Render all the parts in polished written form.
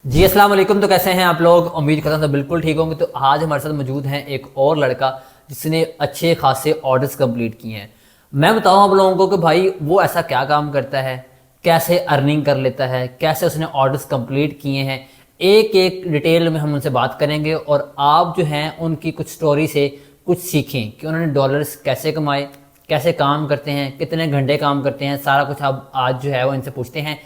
जी अस्सलाम वालेकुम। तो कैसे हैं आप लोग? उम्मीद करता हूं सब बिल्कुल ठीक होंगे। तो आज हमारे साथ मौजूद हैं एक और लड़का जिसने अच्छे खासे ऑर्डर्स कंप्लीट किए हैं। मैं बताऊं आप लोगों को कि भाई वो ऐसा क्या काम करता है, कैसे अर्निंग कर लेता है, कैसे उसने ऑर्डर्स कंप्लीट किए हैं, एक एक डिटेल में हम उनसे बात करेंगे और आप जो हैं उनकी कुछ स्टोरी से कुछ सीखें कि उन्होंने डॉलर्स कैसे कमाए, कैसे काम करते हैं, कितने घंटे काम करते हैं, सारा कुछ आप आज जो है वो इनसे पूछते हैं।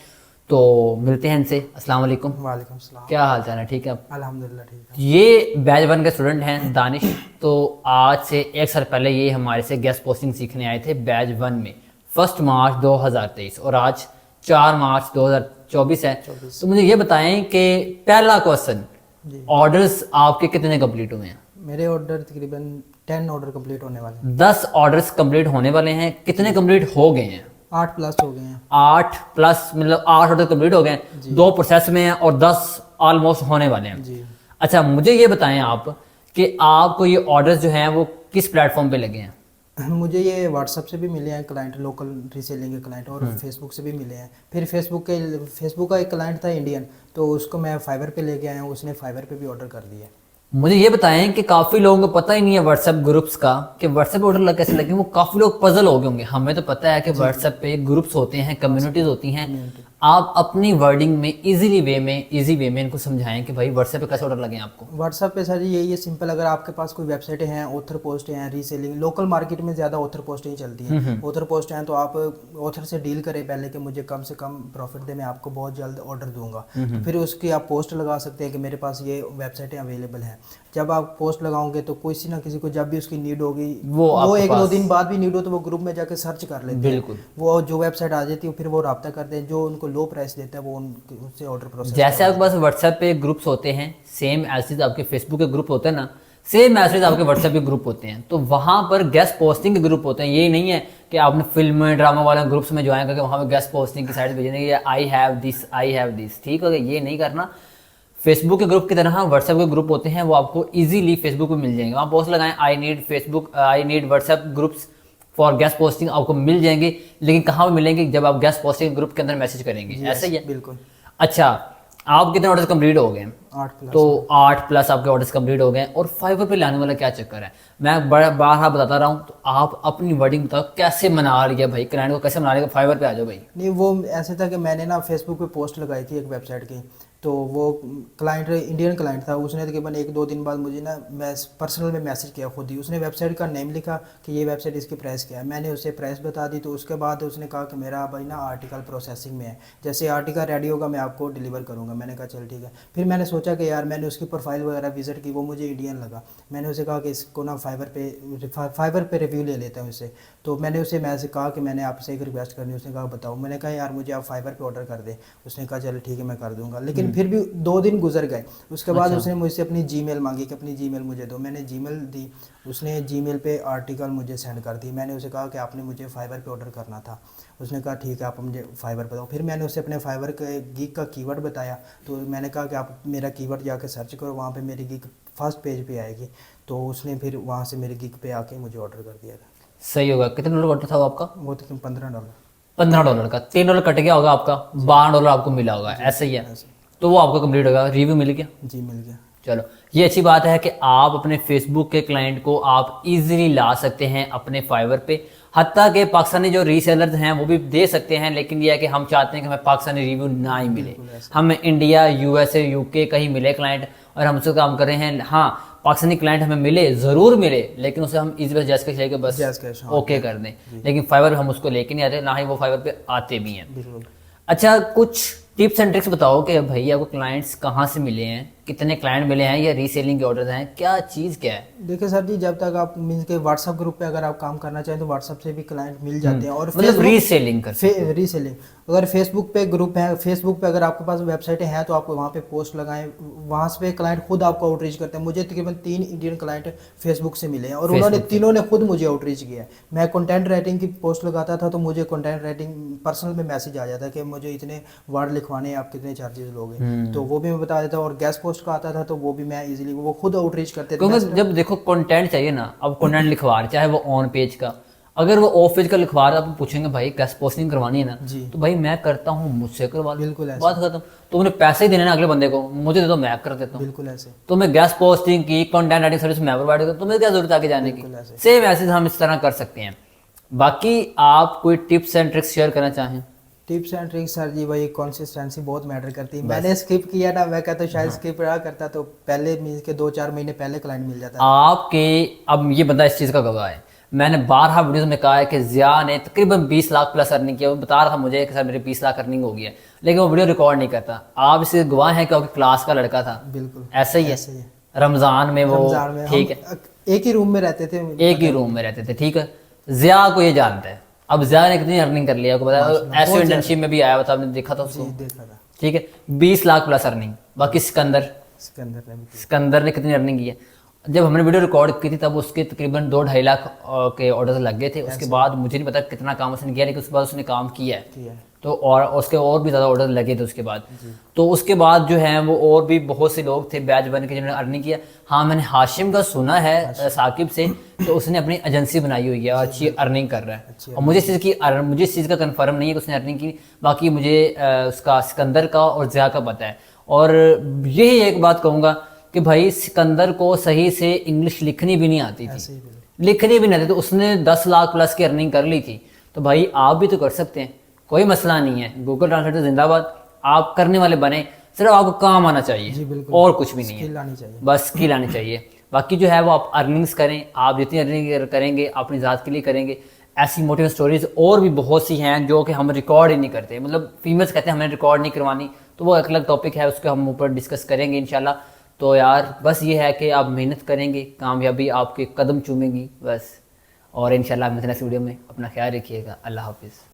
तो मिलते हैं इनसे। अस्सलाम वालेकुम। वालेकुम सलाम। क्या हाल चाल है? ठीक है आप? अल्हम्दुलिल्लाह ठीक है। ये बैच वन के स्टूडेंट हैं दानिश। तो आज से एक साल पहले ये हमारे से गेस्ट पोस्टिंग सीखने आए थे बैच वन में, 1 मार्च 2023, और आज 4 मार्च 2024 है। 24। तो मुझे ये बताएं कि पहला क्वेश्चन, जी, ऑर्डर्स आपके कितने कंप्लीट हुए हैं? मेरे ऑर्डर तकरीबन 10 ऑर्डर कंप्लीट होने वाले हैं। 10 ऑर्डर्स कंप्लीट होने वाले हैं। कितने कंप्लीट हो गए हैं? 8 प्लस हो गए हैं। 8 प्लस, मतलब 8 ऑर्डर कंप्लीट हो गए हैं, जी 2 प्रोसेस में हैं और 10 ऑलमोस्ट होने वाले हैं। जी। अच्छा, मुझे ये बताएं आप कि आपको ये ऑर्डर्स जो हैं वो किस प्लेटफॉर्म पे लगे हैं? मुझे ये व्हाट्सएप से भी मिले हैं क्लाइंट, लोकल रीसेलिंग के क्लाइंट, और फेसबुक से भी मिले हैं। फिर फेसबुक का एक क्लाइंट था इंडियन, तो उसको मैं फाइवर पे लेके आया हूँ, उसने फाइवर पे भी ऑर्डर कर दिया। मुझे ये बताएं कि काफ़ी लोगों को पता ही नहीं है व्हाट्सएप ग्रुप्स का, कि व्हाट्सएप ऑर्डर लग कैसे लगे। वो काफ़ी लोग पजल हो गए होंगे। हमें तो पता है कि व्हाट्सएप पे ग्रुप्स होते हैं, कम्युनिटीज़ होती हैं। कम्युनिटी। आप अपनी वर्डिंग में इजी वे में इनको समझाएं कि भाई व्हाट्सएप पे कैसे ऑर्डर लगे आपको। व्हाट्सएप पे सर यही है सिंपल। अगर आपके पास कोई वेबसाइट हैं, ऑथर पोस्ट हैं, रीसेलिंग, लोकल मार्केट में ज़्यादा ऑथर पोस्ट ही चलती हैं। ऑथर पोस्ट हैं तो आप ऑथर से डील करें पहले कि मुझे कम से कम प्रॉफिट दे, मैं आपको बहुत जल्द ऑर्डर दूंगा। तो फिर उसकी आप पोस्ट लगा सकते हैं कि मेरे पास ये वेबसाइटें अवेलेबल हैं। जब आप पोस्ट लगाओगे तो किसी ना किसी को जब भी उसकी नीड होगी, वो वो आपके 1-2 पास दिन बाद भी नीड हो तो वो ग्रुप में जाके सर्च कर लेते हैं। बिल्कुल। वो जो वेबसाइट आ जाती है फिर वो रब्ता करते हैं, जो उनको लो प्राइस देता है वो उससे ऑर्डर प्रोसेस जैसे आपके पास व्हाट्सएप पे ग्रुप्स होते हैं, सेम एज आपके फेसबुक के ग्रुप होते हैं ना, सेम एज आपके व्हाट्सएप के ग्रुप होते हैं। तो वहां पर गेस्ट पोस्टिंग के ग्रुप होते हैं। ये नहीं है कि आपने फिल्म ड्रामा वाले ग्रुप्स में ज्वाइन करके वहां पे गेस्ट पोस्टिंग की साइड भेजने की, आई हैव दिस, ठीक हो गया? ये नहीं करना। फेसबुक के ग्रुप की तरह व्हाट्सएप के ग्रुप होते हैं, वो आपको इजीली फेसबुक पे मिल जाएंगे। वहाँ पोस्ट लगाएं I need WhatsApp groups for guest posting, आपको मिल जाएंगे। लेकिन कहाँ पे मिलेंगे? जब आप गेस्ट पोस्टिंग ग्रुप के अंदर मैसेज करेंगे। ऐसा ही है। बिल्कुल। अच्छा, आप कितने ऑर्डर्स कंप्लीट हो गए? 8 प्लस। तो 8 प्लस आपके ऑर्डर्स कंप्लीट हो गए। और फाइवर पे लाने वाला क्या चक्कर है? मैं बड़ा बार बताता रहा हूँ। तो आप अपनी वर्डिंग बताओ, कैसे मना लिया भाई क्लाइंट को, कैसे मना लिया फाइवर पे आ जाओ भाई? नहीं, वो ऐसे था कि मैंने ना फेसबुक पे पोस्ट लगाई थी एक वेबसाइट की, तो वो क्लाइंट इंडियन क्लाइंट था। उसने तकरीबन 1-2 दिन बाद मुझे ना पर्सनल में मैसेज किया खुद ही। उसने वेबसाइट का नेम लिखा कि ये वेबसाइट इसकी प्राइस क्या है। मैंने उसे प्राइस बता दी। तो उसके बाद उसने कहा कि मेरा भाई ना आर्टिकल प्रोसेसिंग में है, जैसे आर्टिकल रेडी होगा मैं आपको डिलीवर करूँगा। मैंने कहा चल ठीक है। फिर मैंने सोचा कि यार, मैंने उसकी प्रोफाइल वगैरह विजिट की, वो मुझे इंडियन लगा। मैंने उसे कहा कि इसको ना फाइवर पे रिव्यू ले लेते हैं उससे। तो मैंने उसे मैसेज कहा कि मैंने आपसे एक रिक्वेस्ट करनी है। उसने कहा बताओ। मैंने कहा यार, मुझे आप फाइवर पे ऑर्डर कर दें। उसने कहा चल ठीक है मैं कर दूंगा। लेकिन फिर भी 2 दिन गुजर गए। उसके बाद अच्छा। उसने मुझसे अपनी जीमेल मांगी कि अपनी जीमेल मुझे दो। मैंने जीमेल दी। उसने जीमेल पे आर्टिकल मुझे सेंड कर दी। मैंने उसे कहा कि आपने मुझे फाइवर पे ऑर्डर करना था। उसने कहा ठीक है, आप मुझे फाइवर बताओ। फिर मैंने उसे अपने फाइवर के गीक का कीवर्ड बताया। तो मैंने कहा कि आप मेरा कीवर्ड जाके सर्च करो, वहाँ पे मेरी गीक फर्स्ट पेज पे आएगी। तो उसने फिर वहाँ से मेरी गीक पे आके मुझे ऑर्डर कर दिया था। सही होगा। कितने डॉलर कटा था वो आपका? वो तकरीबन $15। $15 का। $3 कट गया होगा आपका, $12 आपको मिला होगा। ऐसे ही है। ऐसे। तो वो आपका कंप्लीट होगा। रिव्यू मिल गया? जी मिल गया। चलो, ये अच्छी बात है कि आप अपने फेसबुक के क्लाइंट को आप इजीली ला सकते हैं अपने फाइवर पे। हत्ता के पाकिस्तानी जो रीसेलर्स हैं वो भी दे सकते हैं, लेकिन ये है कि हम चाहते हैं कि हमें पाकिस्तानी रिव्यू ना ही मिले, हमें इंडिया, यूएसए, यूके कहीं मिले क्लाइंट, और हम उससे काम कर रहे हैं। हाँ, पाकिस्तानी क्लाइंट हमें मिले, ज़रूर मिले, लेकिन उसे हम इजी बस जैस कैश लेके बस जैज़ कैश, हाँ, ओके कर दें। लेकिन फाइवर हम उसको लेके नहीं आते, ना ही वो फाइवर पे आते भी हैं। बिल्कुल। अच्छा, कुछ टिप्स एंड ट्रिक्स बताओ कि भाई आपको क्लाइंट्स कहाँ से मिले हैं, कितने क्लाइंट मिले हैं, या रीसेलिंग के ऑर्डर हैं, क्या चीज़ क्या है? देखिए सर जी, जब तक आप मीन्स के व्हाट्सअप ग्रुप पे अगर आप काम करना चाहें तो व्हाट्सअप से भी क्लाइंट मिल जाते हैं। और मतलब रीसेलिंग कर रीसेलिंग, अगर फेसबुक पे ग्रुप है, फेसबुक पे अगर आपके पास वेबसाइटें हैं तो आप वहाँ पे पोस्ट लगाएं। वहाँ से क्लाइंट खुद आपको आउटरीच करते हैं। मुझे तकरीबन 3 इंडियन क्लाइंट फेसबुक से मिले हैं और उन्होंने तीनों ने खुद मुझे आउटरीच किया है। मैं कंटेंट राइटिंग की पोस्ट लगाता था तो मुझे कंटेंट राइटिंग पर्सनल में मैसेज आ जाता कि मुझे इतने वर्ड लिखवाने हैं, आप कितने चार्जेस लोगे, तो वो भी मैं बता देता। और गेस्ट पोस्ट का आता था तो वो भी मैं इजीली, वो खुद आउटरीच करते थे। क्योंकि जब देखो कंटेंट चाहिए ना, अब कंटेंट लिखवा रहे, चाहे वो ऑन पेज का, अगर वो ऑफ पेज का लिखवा रहा है, आप पूछेंगे भाई गेस्ट पोस्टिंग करवानी है ना, जी। तो भाई मैं करता हूँ, मुझसे करवा लो, बिल्कुल ऐसे। बात खत्म। तो उन्हें पैसे ही देने ना अगले बंदे को, मुझे दे दो मैं कर देता हूँ। बिल्कुल ऐसे। तो मैं गेस्ट पोस्टिंग की कंटेंट राइटिंग सर्विस मैं प्रोवाइड करता हूँ, तुम्हें क्या जरूरत है आगे जाने की। बिल्कुल ऐसे। सेम ऐसे हम इस तरह कर सकते हैं। बाकी आप कोई टिप्स एंड ट्रिक्स शेयर करना चाहें? टिप्स एंड ट्रिक्स सर जी, वही कंसिस्टेंसी बहुत मैटर करती है। मैंने स्किप किया ना, मैं कहता हूँ शायद स्किप रहा करता तो पहले मीन्स के 2-4 महीने पहले क्लाइंट मिल जाता। आपके अब ये बंदा इस चीज़ का गवाह है, मैंने 12 वीडियोस में कहा है कि ज़िया ने तकरीबन 20 लाख प्लस अर्निंग किया। वो बता रहा था मुझे कि सर मेरे 20 लाख अर्निंग हो गई है, लेकिन वो वीडियो रिकॉर्ड नहीं करता। आप इसके गवाह हैं क्योंकि क्लास का लड़का था। बिल्कुल ऐसा ही ऐसे ही है। है। रमज़ान में वो रमजान में ठीक है, हम एक ही रूम में रहते थे। एक ही रूम में रहते थे, ठीक है। ज़िया को ये जानता है। अब ज़िया ने कितनी अर्निंग कर लिया आपको पता है, माशाल्लाह, ऐसे बहुत इंटर्नशिप में भी आया हुआ था, आपने देखा था जी उसको, देखा था। ठीक है। 20 लाख प्लस अर्निंग। बाकी सिकंदर ने भी सिकंदर ने कितनी अर्निंग की है? जब हमने वीडियो रिकॉर्ड की थी तब उसके तकरीबन 2-2.5 लाख के ऑर्डर्स लग गए थे। उसके बाद मुझे नहीं पता कितना काम उसने किया, लेकिन उसके बाद उसने काम किया है किया है। तो, और उसके और भी ज़्यादा ऑर्डर लगे थे उसके बाद। तो उसके बाद जो है वो और भी बहुत से लोग थे बैच बन के जिन्होंने अर्निंग किया। हाँ मैंने हाशिम का सुना है साकिब से, तो उसने अपनी एजेंसी बनाई हुई है और अच्छी अर्निंग कर रहा है। और मुझे इस चीज़ का कंफर्म नहीं है कि उसने अर्निंग की। बाकी मुझे उसका सिकंदर का और ज़िया का पता है। और यही एक बात कहूँगा कि भाई सिकंदर को सही से इंग्लिश लिखनी भी नहीं आती ऐसे थी, ही बिल्कुल। लिखनी भी नहीं आती, तो उसने 10 लाख प्लस की अर्निंग कर ली थी। तो भाई आप भी तो कर सकते हैं, कोई मसला नहीं है। गूगल ट्रांसलेटर जिंदाबाद, आप करने वाले बने, सिर्फ आपको काम आना जी चाहिए बिल्कुल। और कुछ भी नहीं है, स्किल आनी चाहिए। बस स्किल आनी चाहिए। बाकी जो है वो आप अर्निंग्स करें, आप जितनी अर्निंग करेंगे अपनी ज़ात के लिए करेंगे। ऐसी मोटिवेशन स्टोरीज और भी बहुत सी हैं जो कि हम रिकॉर्ड ही नहीं करते, मतलब फीमेल्स कहते हैं हमें रिकॉर्ड नहीं करवानी, तो वो एक अलग टॉपिक है, उसको हम ऊपर डिस्कस करेंगे इंशाल्लाह। तो यार बस ये है कि आप मेहनत करेंगे, कामयाबी आपके कदम चूमेगी बस। और इंशाल्लाह मिलते हैं नेक्स्ट वीडियो में। अपना ख्याल रखिएगा। अल्लाह हाफिज़।